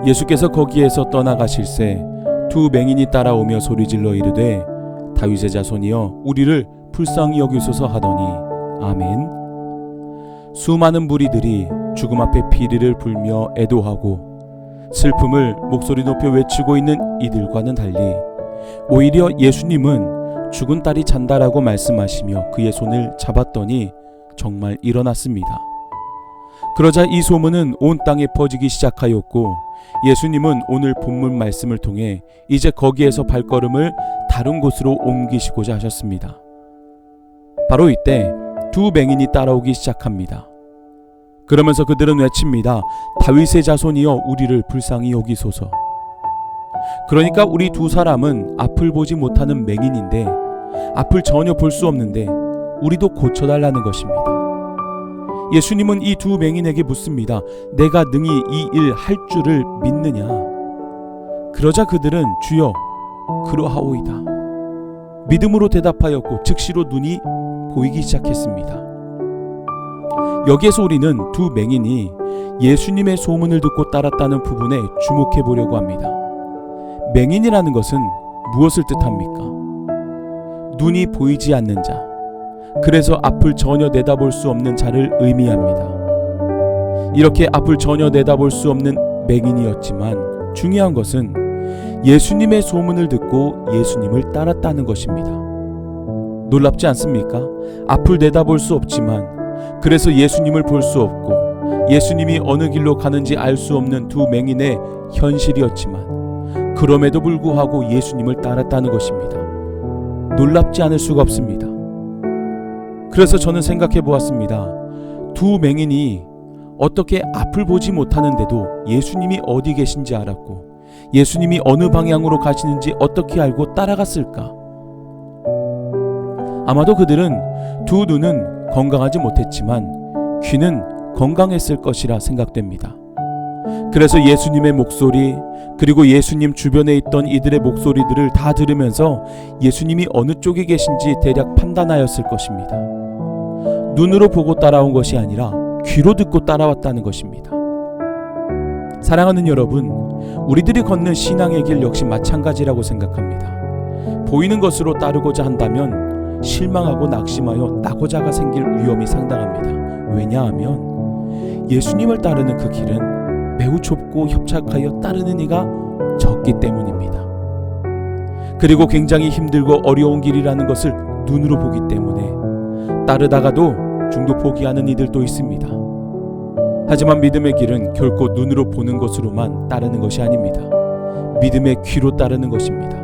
예수께서 거기에서 떠나가실새 두 맹인이 따라오며 소리질러 이르되 다윗의 자손이여 우리를 불쌍히 여기소서 하더니 아멘. 수많은 무리들이 죽음 앞에 피리를 불며 애도하고 슬픔을 목소리 높여 외치고 있는 이들과는 달리 오히려 예수님은 죽은 딸이 잔다라고 말씀하시며 그의 손을 잡았더니 정말 일어났습니다. 그러자 이 소문은 온 땅에 퍼지기 시작하였고 예수님은 오늘 본문 말씀을 통해 이제 거기에서 발걸음을 다른 곳으로 옮기시고자 하셨습니다. 바로 이때 두 맹인이 따라오기 시작합니다. 그러면서 그들은 외칩니다. 다윗의 자손이여 우리를 불쌍히 여기소서. 그러니까 우리 두 사람은 앞을 보지 못하는 맹인인데 앞을 전혀 볼 수 없는데 우리도 고쳐달라는 것입니다. 예수님은 이 두 맹인에게 묻습니다. 내가 능히 이 일 할 줄을 믿느냐? 그러자 그들은 주여 그러하오이다. 믿음으로 대답하였고 즉시로 눈이 보이기 시작했습니다. 여기에서 우리는 두 맹인이 예수님의 소문을 듣고 따랐다는 부분에 주목해 보려고 합니다. 맹인이라는 것은 무엇을 뜻합니까? 눈이 보이지 않는 자, 그래서 앞을 전혀 내다볼 수 없는 자를 의미합니다. 이렇게 앞을 전혀 내다볼 수 없는 맹인이었지만 중요한 것은 예수님의 소문을 듣고 예수님을 따랐다는 것입니다. 놀랍지 않습니까? 앞을 내다볼 수 없지만 그래서 예수님을 볼 수 없고 예수님이 어느 길로 가는지 알 수 없는 두 맹인의 현실이었지만 그럼에도 불구하고 예수님을 따랐다는 것입니다. 놀랍지 않을 수가 없습니다. 그래서 저는 생각해 보았습니다. 두 맹인이 어떻게 앞을 보지 못하는데도 예수님이 어디 계신지 알았고 예수님이 어느 방향으로 가시는지 어떻게 알고 따라갔을까? 아마도 그들은 두 눈은 건강하지 못했지만 귀는 건강했을 것이라 생각됩니다. 그래서 예수님의 목소리 그리고 예수님 주변에 있던 이들의 목소리들을 다 들으면서 예수님이 어느 쪽에 계신지 대략 판단하였을 것입니다. 눈으로 보고 따라온 것이 아니라 귀로 듣고 따라왔다는 것입니다. 사랑하는 여러분, 우리들이 걷는 신앙의 길 역시 마찬가지라고 생각합니다. 보이는 것으로 따르고자 한다면 실망하고 낙심하여 낙오자가 생길 위험이 상당합니다. 왜냐하면 예수님을 따르는 그 길은 매우 좁고 협착하여 따르는 이가 적기 때문입니다. 그리고 굉장히 힘들고 어려운 길이라는 것을 눈으로 보기 때문에 따르다가도 중도 포기하는 이들도 있습니다. 하지만 믿음의 길은 결코 눈으로 보는 것으로만 따르는 것이 아닙니다. 믿음의 귀로 따르는 것입니다.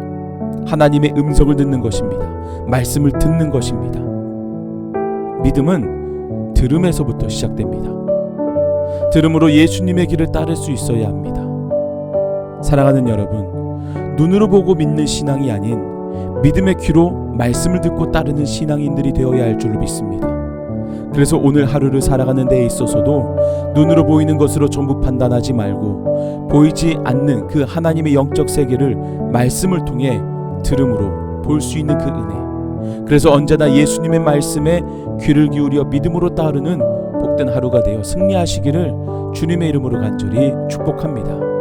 하나님의 음성을 듣는 것입니다. 말씀을 듣는 것입니다. 믿음은 들음에서부터 시작됩니다. 들음으로 예수님의 길을 따를 수 있어야 합니다. 사랑하는 여러분, 눈으로 보고 믿는 신앙이 아닌 믿음의 귀로 말씀을 듣고 따르는 신앙인들이 되어야 할 줄로 믿습니다. 그래서 오늘 하루를 살아가는 데에 있어서도 눈으로 보이는 것으로 전부 판단하지 말고 보이지 않는 그 하나님의 영적 세계를 말씀을 통해 들음으로 볼 수 있는 그 은혜, 그래서 언제나 예수님의 말씀에 귀를 기울여 믿음으로 따르는 복된 하루가 되어 승리하시기를 주님의 이름으로 간절히 축복합니다.